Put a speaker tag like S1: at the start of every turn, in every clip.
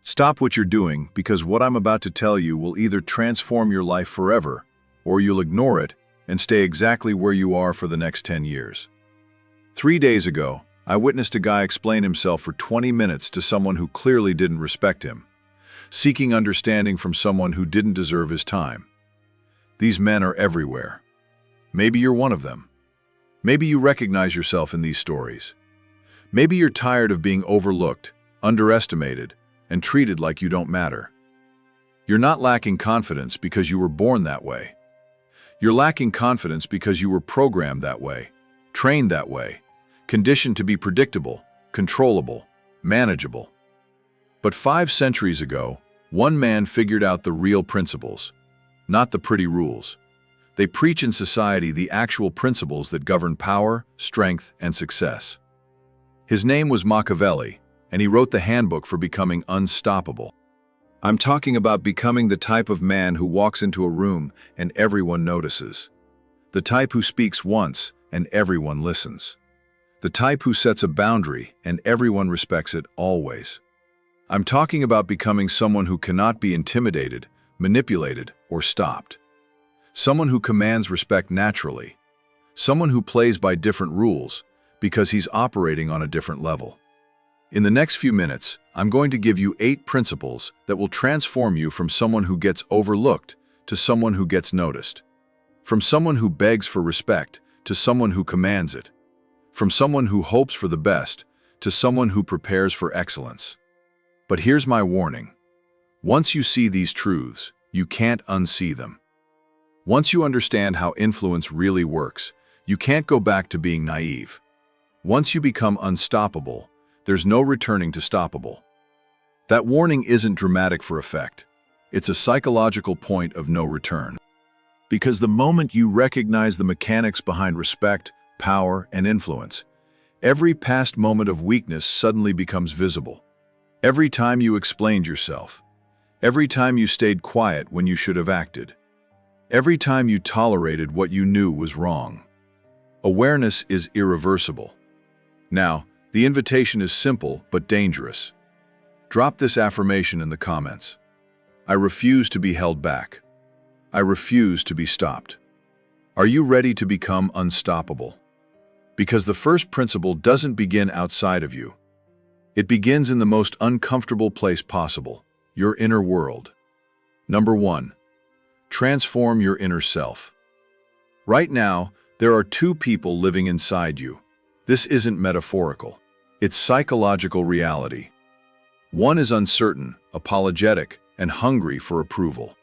S1: Stop what you're doing, because what I'm about to tell you will either transform your life forever, or you'll ignore it and stay exactly where you are for the next 10 years. 3 days ago, I witnessed a guy explain himself for 20 minutes to someone who clearly didn't respect him, seeking understanding from someone who didn't deserve his time. These men are everywhere. Maybe you're one of them. Maybe you recognize yourself in these stories. Maybe you're tired of being overlooked, underestimated, and treated like you don't matter. You're not lacking confidence because you were born that way. You're lacking confidence because you were programmed that way, trained that way, conditioned to be predictable, controllable, manageable. But 5 centuries ago, one man figured out the real principles, not the pretty rules. They preach in society the actual principles that govern power, strength, and success. His name was Machiavelli, and he wrote the handbook for becoming unstoppable. I'm talking about becoming the type of man who walks into a room and everyone notices. The type who speaks once and everyone listens. The type who sets a boundary and everyone respects it always. I'm talking about becoming someone who cannot be intimidated, manipulated, or stopped. Someone who commands respect naturally. Someone who plays by different rules because he's operating on a different level. In the next few minutes, I'm going to give you 8 principles that will transform you from someone who gets overlooked to someone who gets noticed. From someone who begs for respect to someone who commands it. From someone who hopes for the best to someone who prepares for excellence. But here's my warning. Once you see these truths, you can't unsee them. Once you understand how influence really works, you can't go back to being naive. Once you become unstoppable, there's no returning to stoppable. That warning isn't dramatic for effect. It's a psychological point of no return. Because the moment you recognize the mechanics behind respect, power, and influence, every past moment of weakness suddenly becomes visible. Every time you explained yourself, every time you stayed quiet when you should have acted, every time you tolerated what you knew was wrong. Awareness is irreversible. Now, the invitation is simple but dangerous. Drop this affirmation in the comments. I refuse to be held back. I refuse to be stopped. Are you ready to become unstoppable? Because the first principle doesn't begin outside of you. It begins in the most uncomfortable place possible, your inner world. Number 1. Transform your inner self. Right now, there are 2 people living inside you. This isn't metaphorical. It's psychological reality. One is uncertain, apologetic, and hungry for approval.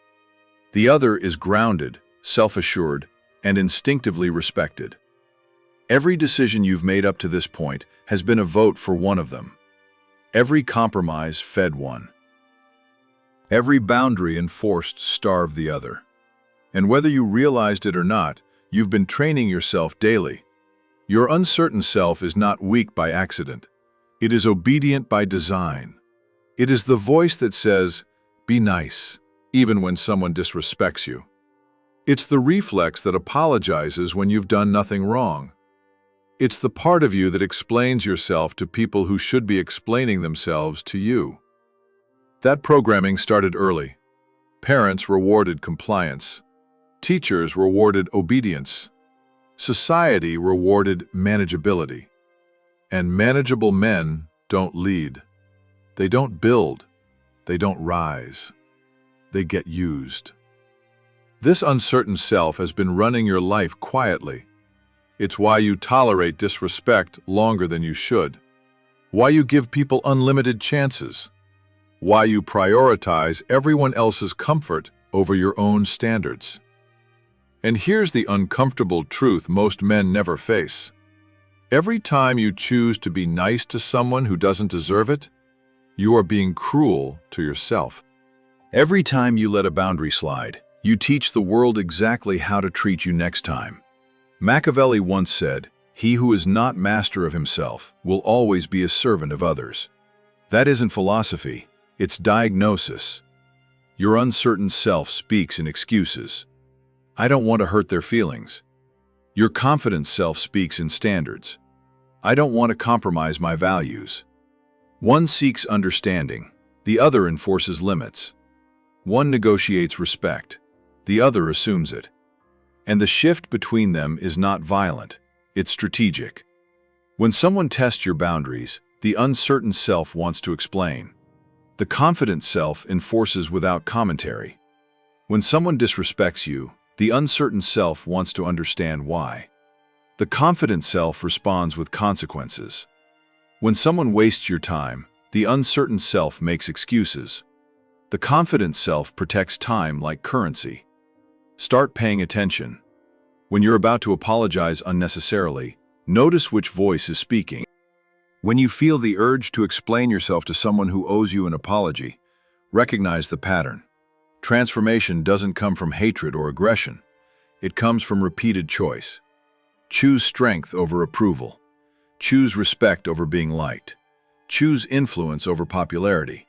S1: The other is grounded, self-assured, and instinctively respected. Every decision you've made up to this point has been a vote for one of them. Every compromise fed one. Every boundary enforced starved the other. And whether you realized it or not, you've been training yourself daily. Your uncertain self is not weak by accident. It is obedient by design. It is the voice that says, "Be nice," even when someone disrespects you. It's the reflex that apologizes when you've done nothing wrong. It's the part of you that explains yourself to people who should be explaining themselves to you. That programming started early. Parents rewarded compliance. Teachers rewarded obedience. Society rewarded manageability. And manageable men don't lead. They don't build. They don't rise. They get used. This uncertain self has been running your life quietly. It's why you tolerate disrespect longer than you should. Why you give people unlimited chances. Why you prioritize everyone else's comfort over your own standards. And here's the uncomfortable truth most men never face. Every time you choose to be nice to someone who doesn't deserve it, you are being cruel to yourself. Every time you let a boundary slide, you teach the world exactly how to treat you next time. Machiavelli once said, "He who is not master of himself will always be a servant of others." That isn't philosophy, it's diagnosis. Your uncertain self speaks in excuses. I don't want to hurt their feelings. Your confident self speaks in standards. I don't want to compromise my values. One seeks understanding, The other enforces limits. One negotiates respect. The other assumes it. And the shift between them is not violent. It's strategic. When someone tests your boundaries, the uncertain self wants to explain. The confident self enforces without commentary. When someone disrespects you, the uncertain self wants to understand why. The confident self responds with consequences. When someone wastes your time, the uncertain self makes excuses. The confident self protects time like currency. Start paying attention. When you're about to apologize unnecessarily, notice which voice is speaking. When you feel the urge to explain yourself to someone who owes you an apology, recognize the pattern. Transformation doesn't come from hatred or aggression. It comes from repeated choice. Choose strength over approval. Choose respect over being liked. Choose influence over popularity.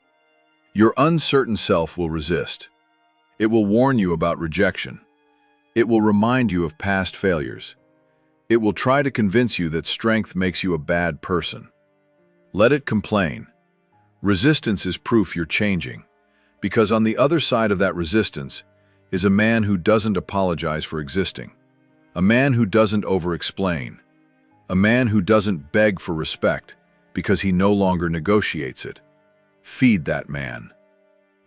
S1: Your uncertain self will resist. It will warn you about rejection. It will remind you of past failures. It will try to convince you that strength makes you a bad person. Let it complain. Resistance is proof you're changing, because on the other side of that resistance is a man who doesn't apologize for existing, a man who doesn't over-explain, a man who doesn't beg for respect because he no longer negotiates it. Feed that man.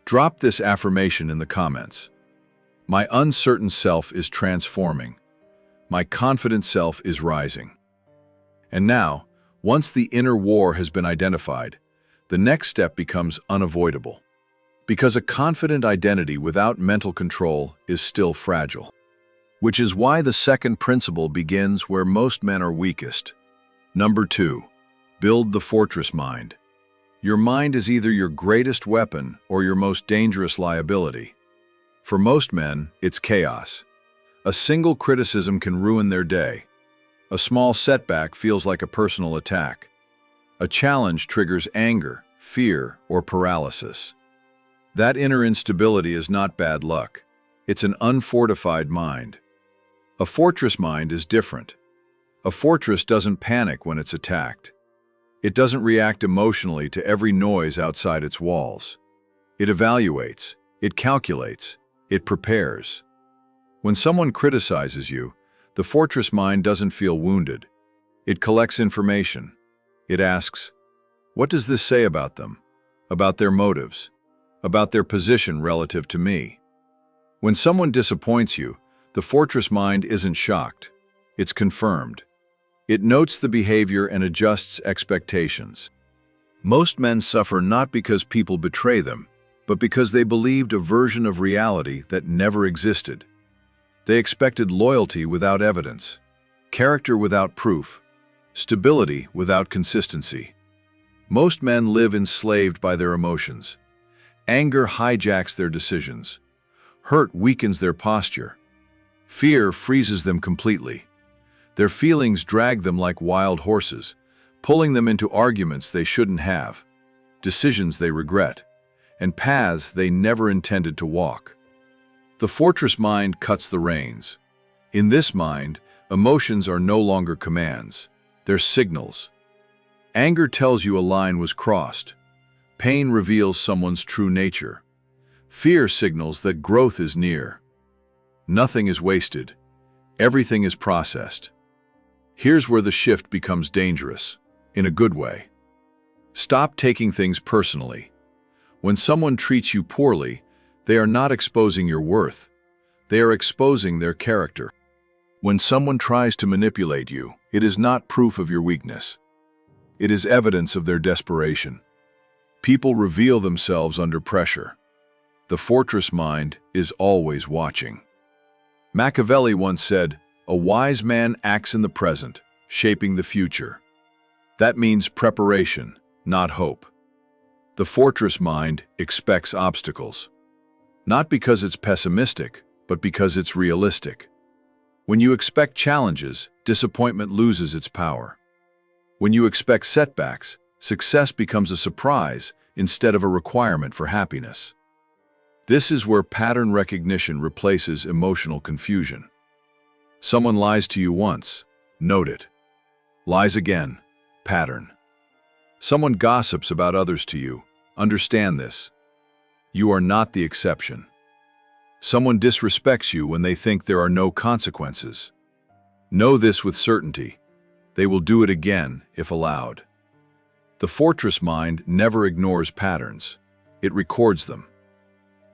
S1: Drop this affirmation in the comments. My uncertain self is transforming. My confident self is rising. And now, once the inner war has been identified, the next step becomes unavoidable. Because a confident identity without mental control is still fragile. Which is why the second principle begins where most men are weakest. Number 2, build the fortress mind. Your mind is either your greatest weapon or your most dangerous liability. For most men, it's chaos. A single criticism can ruin their day. A small setback feels like a personal attack. A challenge triggers anger, fear, or paralysis. That inner instability is not bad luck. It's an unfortified mind. A fortress mind is different. A fortress doesn't panic when it's attacked. It doesn't react emotionally to every noise outside its walls. It evaluates, it calculates, it prepares. When someone criticizes you, the fortress mind doesn't feel wounded. It collects information. It asks, what does this say about them? About their motives? About their position relative to me? When someone disappoints you, the fortress mind isn't shocked. It's confirmed. It notes the behavior and adjusts expectations. Most men suffer not because people betray them, but because they believed a version of reality that never existed. They expected loyalty without evidence, character without proof, stability without consistency. Most men live enslaved by their emotions. Anger hijacks their decisions. Hurt weakens their posture. Fear freezes them completely. Their feelings drag them like wild horses, pulling them into arguments they shouldn't have, decisions they regret, and paths they never intended to walk. The fortress mind cuts the reins. In this mind, emotions are no longer commands. They're signals. Anger tells you a line was crossed. Pain reveals someone's true nature. Fear signals that growth is near. Nothing is wasted. Everything is processed. Here's where the shift becomes dangerous, in a good way. Stop taking things personally. When someone treats you poorly, they are not exposing your worth. They are exposing their character. When someone tries to manipulate you, it is not proof of your weakness. It is evidence of their desperation. People reveal themselves under pressure. The fortress mind is always watching. Machiavelli once said, "A wise man acts in the present, shaping the future." That means preparation, not hope. The fortress mind expects obstacles. Not because it's pessimistic, but because it's realistic. When you expect challenges, disappointment loses its power. When you expect setbacks, success becomes a surprise instead of a requirement for happiness. This is where pattern recognition replaces emotional confusion. Someone lies to you once, note it. Lies again, pattern. Someone gossips about others to you, Understand this. You are not the exception. Someone disrespects you when they think there are no consequences. Know this with certainty. They will do it again if allowed. The fortress mind never ignores patterns. It records them.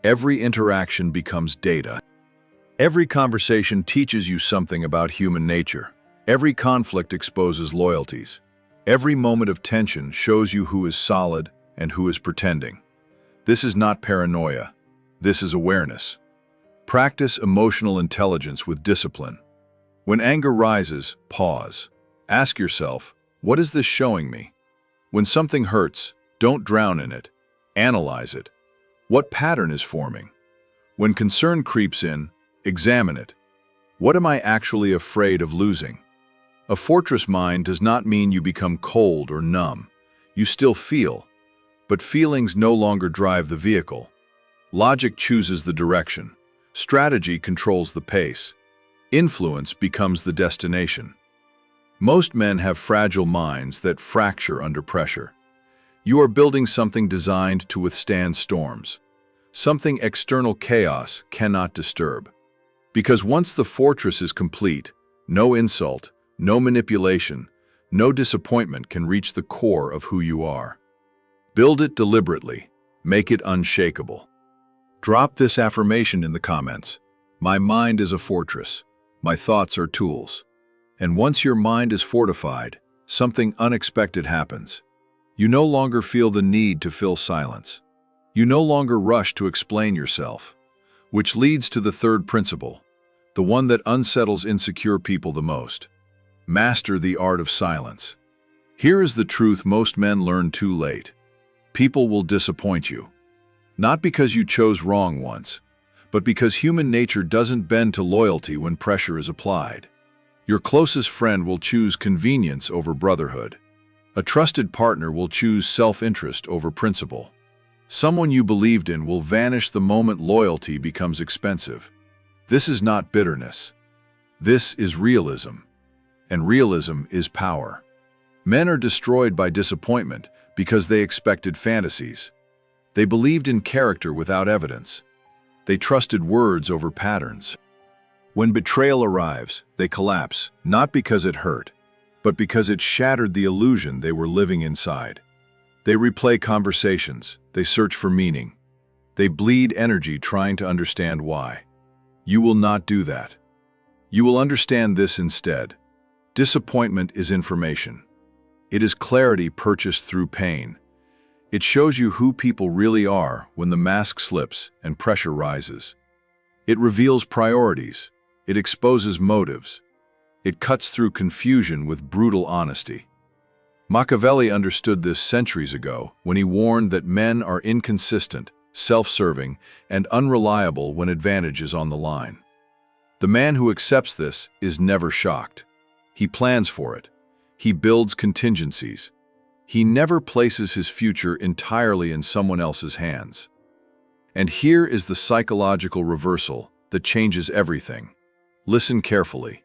S1: Every interaction becomes data. Every conversation teaches you something about human nature. Every conflict exposes loyalties. Every moment of tension shows you who is solid and who is pretending. This is not paranoia. This is awareness. Practice emotional intelligence with discipline. When anger rises, pause. Ask yourself, what is this showing me? When something hurts, don't drown in it. Analyze it. What pattern is forming? When concern creeps in, examine it. What am I actually afraid of losing? A fortress mind does not mean you become cold or numb. You still feel, but feelings no longer drive the vehicle. Logic chooses the direction. Strategy controls the pace. Influence becomes the destination. Most men have fragile minds that fracture under pressure. You are building something designed to withstand storms. Something external chaos cannot disturb. Because once the fortress is complete, no insult, no manipulation, no disappointment can reach the core of who you are. Build it deliberately. Make it unshakable. Drop this affirmation in the comments. My mind is a fortress. My thoughts are tools. And once your mind is fortified, something unexpected happens. You no longer feel the need to fill silence. You no longer rush to explain yourself, which leads to the third principle, the one that unsettles insecure people the most. Master the art of silence. Here is the truth most men learn too late. People will disappoint you. Not because you chose wrong once, but because human nature doesn't bend to loyalty when pressure is applied. Your closest friend will choose convenience over brotherhood. A trusted partner will choose self-interest over principle. Someone you believed in will vanish the moment loyalty becomes expensive. This is not bitterness. This is realism. And realism is power. Men are destroyed by disappointment because they expected fantasies. They believed in character without evidence. They trusted words over patterns. When betrayal arrives, they collapse, not because it hurt, but because it shattered the illusion they were living inside. They replay conversations, they search for meaning. They bleed energy trying to understand why. You will not do that. You will understand this instead. Disappointment is information. It is clarity purchased through pain. It shows you who people really are when the mask slips and pressure rises. It reveals priorities. It exposes motives. It cuts through confusion with brutal honesty. Machiavelli understood this centuries ago when he warned that men are inconsistent, self-serving, and unreliable when advantage is on the line. The man who accepts this is never shocked. He plans for it. He builds contingencies. He never places his future entirely in someone else's hands. And here is the psychological reversal that changes everything. Listen carefully.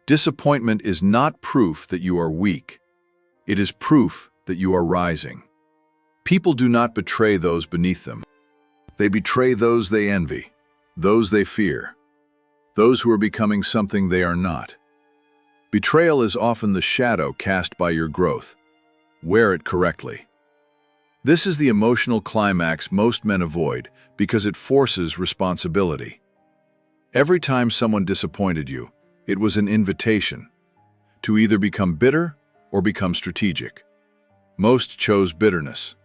S1: Disappointment is not proof that you are weak. It is proof that you are rising. People do not betray those beneath them. They betray those they envy, those they fear, those who are becoming something they are not. Betrayal is often the shadow cast by your growth. Wear it correctly. This is the emotional climax most men avoid because it forces responsibility. Every time someone disappointed you, it was an invitation to either become bitter or become strategic. Most chose bitterness.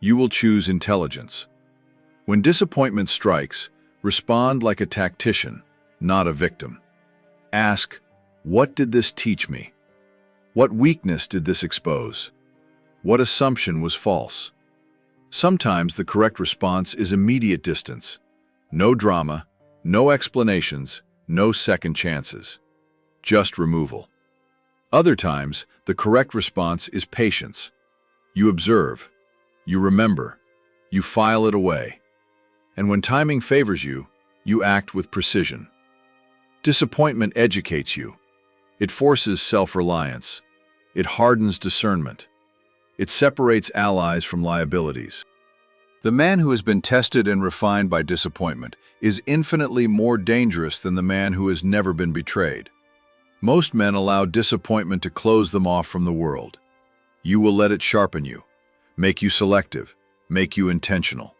S1: You will choose intelligence. When disappointment strikes, respond like a tactician, not a victim. Ask, what did this teach me? What weakness did this expose? What assumption was false? Sometimes the correct response is immediate distance. No drama, no explanations, no second chances. Just removal. Other times, the correct response is patience. You observe. You remember. You file it away. And when timing favors you, you act with precision. Disappointment educates you. It forces self-reliance. It hardens discernment. It separates allies from liabilities. The man who has been tested and refined by disappointment is infinitely more dangerous than the man who has never been betrayed. Most men allow disappointment to close them off from the world. You will let it sharpen you, make you selective, make you intentional.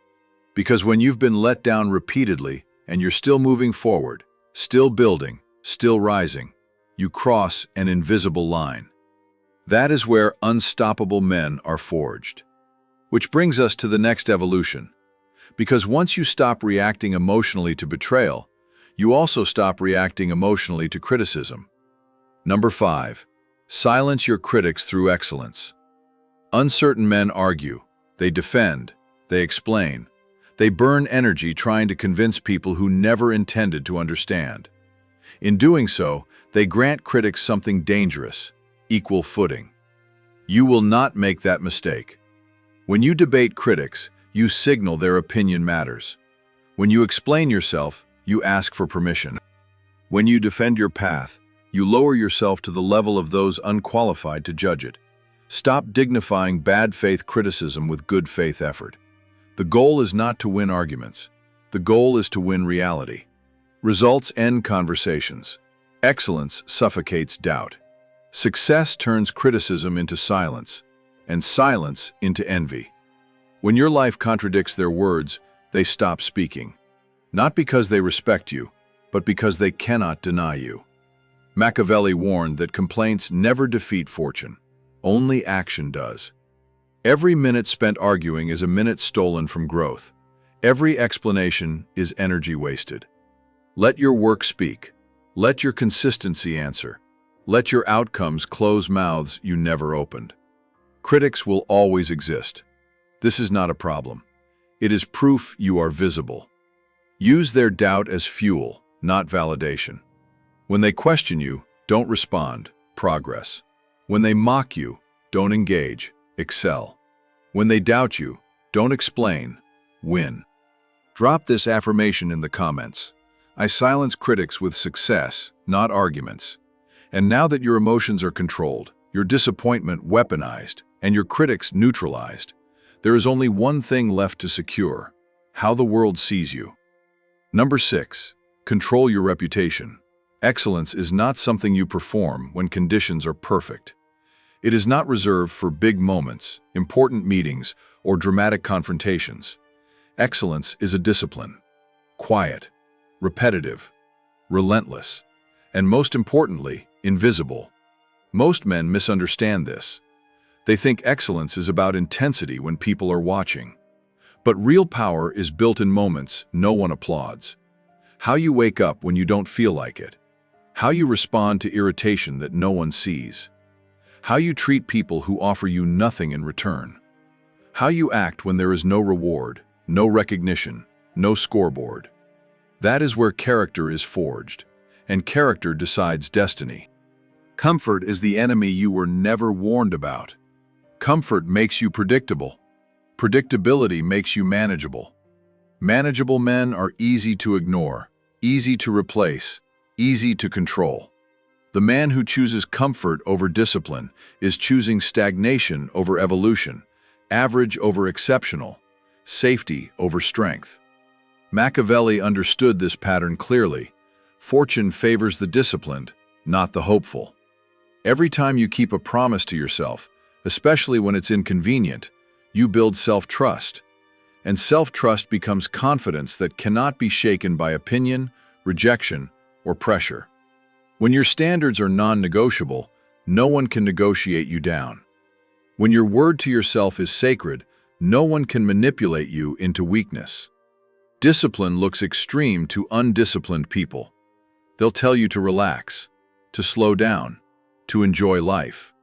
S1: Because when you've been let down repeatedly and you're still moving forward, still building, still rising, you cross an invisible line. That is where unstoppable men are forged. Which brings us to the next evolution. Because once you stop reacting emotionally to betrayal, you also stop reacting emotionally to criticism. Number 5. Silence your critics through excellence. Uncertain men argue, they defend, they explain. They burn energy trying to convince people who never intended to understand. In doing so, they grant critics something dangerous, equal footing. You will not make that mistake. When you debate critics, you signal their opinion matters. When you explain yourself, you ask for permission. When you defend your path, you lower yourself to the level of those unqualified to judge it. Stop dignifying bad faith criticism with good faith effort. The goal is not to win arguments. The goal is to win reality. Results end conversations. Excellence suffocates doubt. Success turns criticism into silence, and silence into envy. When your life contradicts their words, they stop speaking. Not because they respect you, but because they cannot deny you. Machiavelli warned that complaints never defeat fortune. Only action does. Every minute spent arguing is a minute stolen from growth. Every explanation is energy wasted. Let your work speak. Let your consistency answer. Let your outcomes close mouths you never opened. Critics will always exist. This is not a problem. It is proof you are visible. Use their doubt as fuel, not validation. When they question you, don't respond, progress. When they mock you, don't engage, excel. When they doubt you, don't explain, win. Drop this affirmation in the comments. I silence critics with success, not arguments. And now that your emotions are controlled, your disappointment weaponized, and your critics neutralized, there is only one thing left to secure: how the world sees you. Number 6. Control your reputation. Excellence is not something you perform when conditions are perfect. It is not reserved for big moments, important meetings, or dramatic confrontations. Excellence is a discipline. Quiet, repetitive, relentless, and most importantly, invisible. Most men misunderstand this. They think excellence is about intensity when people are watching. But real power is built in moments no one applauds. How you wake up when you don't feel like it. How you respond to irritation that no one sees. How you treat people who offer you nothing in return. How you act when there is no reward, no recognition, no scoreboard. That is where character is forged, and character decides destiny. Comfort is the enemy you were never warned about. Comfort makes you predictable. Predictability makes you manageable. Manageable men are easy to ignore, easy to replace, easy to control. The man who chooses comfort over discipline is choosing stagnation over evolution, average over exceptional, safety over strength. Machiavelli understood this pattern clearly. Fortune favors the disciplined, not the hopeful. Every time you keep a promise to yourself, especially when it's inconvenient, you build self-trust. And self-trust becomes confidence that cannot be shaken by opinion, rejection, or pressure. When your standards are non-negotiable, no one can negotiate you down. When your word to yourself is sacred, no one can manipulate you into weakness. Discipline looks extreme to undisciplined people. They'll tell you to relax, to slow down, to enjoy life.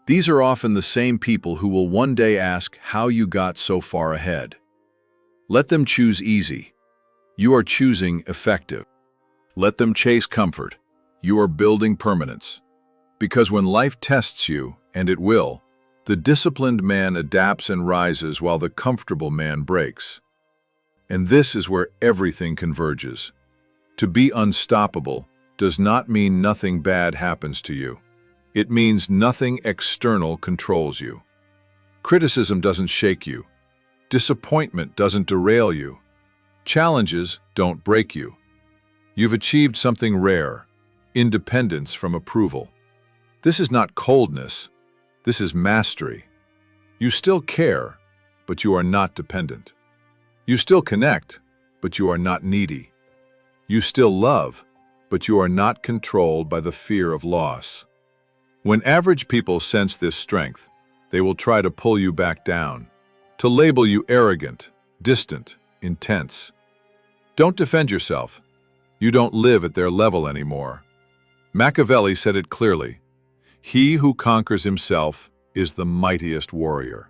S1: These are often the same people who will one day ask how you got so far ahead. Let them choose easy. You are choosing effective. Let them chase comfort. You are building permanence. Because when life tests you, and it will, the disciplined man adapts and rises while the comfortable man breaks. And this is where everything converges. To be unstoppable does not mean nothing bad happens to you. It means nothing external controls you. Criticism doesn't shake you. Disappointment doesn't derail you. Challenges don't break you. You've achieved something rare, independence from approval. This is not coldness, this is mastery. You still care, but you are not dependent. You still connect, but you are not needy. You still love, but you are not controlled by the fear of loss. When average people sense this strength, they will try to pull you back down, to label you arrogant, distant, intense. Don't defend yourself. You don't live at their level anymore. Machiavelli said it clearly. He who conquers himself is the mightiest warrior.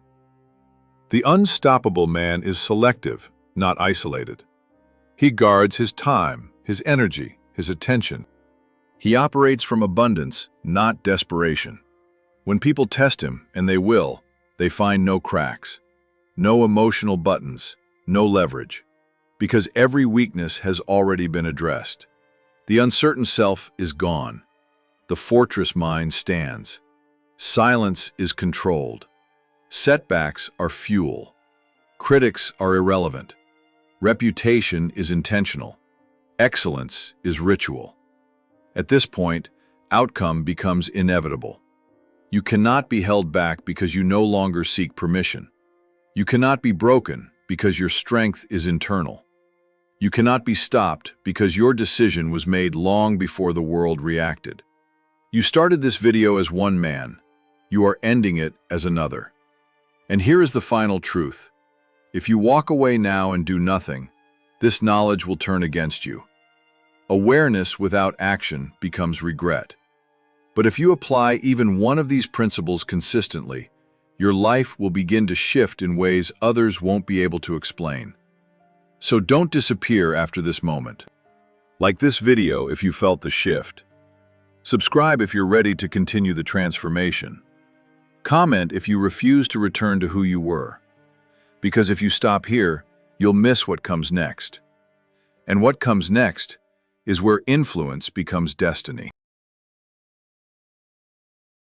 S1: The unstoppable man is selective, not isolated. He guards his time, his energy, his attention. He operates from abundance, not desperation. When people test him, and they will, they find no cracks, no emotional buttons, no leverage, because every weakness has already been addressed. The uncertain self is gone. The fortress mind stands. Silence is controlled. Setbacks are fuel. Critics are irrelevant. Reputation is intentional. Excellence is ritual. At this point, outcome becomes inevitable. You cannot be held back because you no longer seek permission. You cannot be broken because your strength is internal. You cannot be stopped because your decision was made long before the world reacted. You started this video as one man. You are ending it as another. And here is the final truth. If you walk away now and do nothing, this knowledge will turn against you. Awareness without action becomes regret. But if you apply even one of these principles consistently, your life will begin to shift in ways others won't be able to explain. So don't disappear after this moment. Like this video if you felt the shift. Subscribe if you're ready to continue the transformation. Comment if you refuse to return to who you were. Because if you stop here, you'll miss what comes next. And what comes next is where influence becomes destiny.